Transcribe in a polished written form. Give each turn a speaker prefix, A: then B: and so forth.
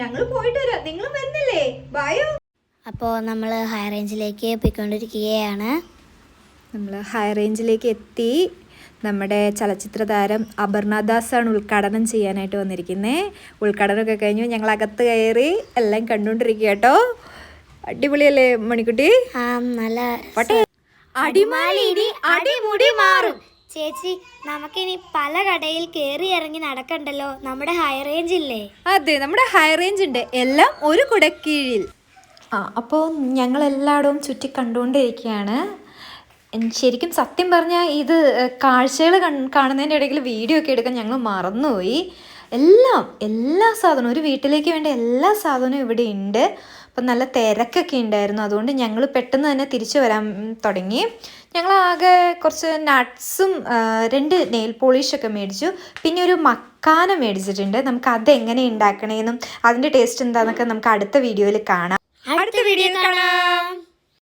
A: ഞങ്ങൾ പോയിട്ട് വരാം. നിങ്ങൾ വരുന്നില്ലേ? ബായോ.
B: അപ്പോൾ നമ്മൾ ഹൈ റേഞ്ചിലേക്ക് പോയിക്കൊണ്ടിരിക്കുകയാണ്.
A: നമ്മൾ ഹൈ റേഞ്ചിലേക്ക് എത്തി. നമ്മുടെ ചലച്ചിത്ര താരം അപർണദാസാണ് ഉദ്ഘാടനം ചെയ്യാനായിട്ട് വന്നിരിക്കുന്നത്. ഉദ്ഘാടനമൊക്കെ കഴിഞ്ഞു. ഞങ്ങൾ അകത്ത് കയറി എല്ലാം കണ്ടുകൊണ്ടിരിക്കുക കേട്ടോ. അടിപൊളിയല്ലേ മണിക്കുട്ടി?
B: നല്ല
A: അടിമാലി അടിമുടി മാറും.
B: ചേച്ചി, നമുക്കിനി പല കടയിൽ കയറി ഇറങ്ങി നടക്കണ്ടല്ലോ. നമ്മുടെ ഹൈ റേഞ്ച് ഇല്ലേ?
A: അതെ, നമ്മുടെ ഹൈ റേഞ്ച് ഉണ്ട്. എല്ലാം ഒരു കുടക്കീഴിൽ. അപ്പോൾ ഞങ്ങളെല്ലായിടവും ചുറ്റി കണ്ടുകൊണ്ടിരിക്കുകയാണ്. ശരിക്കും സത്യം പറഞ്ഞാൽ ഇത് കാഴ്ചകൾ കാണുന്നതിൻ്റെ ഇടയ്ക്ക് വീഡിയോ ഒക്കെ എടുക്കാൻ ഞങ്ങൾ മറന്നുപോയി. എല്ലാ സാധനവും, ഒരു വീട്ടിലേക്ക് വേണ്ട എല്ലാ സാധനവും ഇവിടെ ഉണ്ട്. അപ്പം നല്ല തിരക്കൊക്കെ ഉണ്ടായിരുന്നു. അതുകൊണ്ട് ഞങ്ങൾ പെട്ടെന്ന് തന്നെ തിരിച്ചു വരാൻ തുടങ്ങി. ഞങ്ങൾ ആകെ കുറച്ച് നട്ട്സും 2 നെയിൽ പോളിഷൊക്കെ മേടിച്ചു. പിന്നെ ഒരു മക്കാന മേടിച്ചിട്ടുണ്ട്. നമുക്ക് അതെങ്ങനെ ഉണ്ടാക്കണേന്നും അതിൻ്റെ ടേസ്റ്റ് എന്താണെന്നൊക്കെ നമുക്ക് അടുത്ത വീഡിയോയിൽ കാണാം.
B: അടുത്ത വീഡിയോയിൽ കാണാം.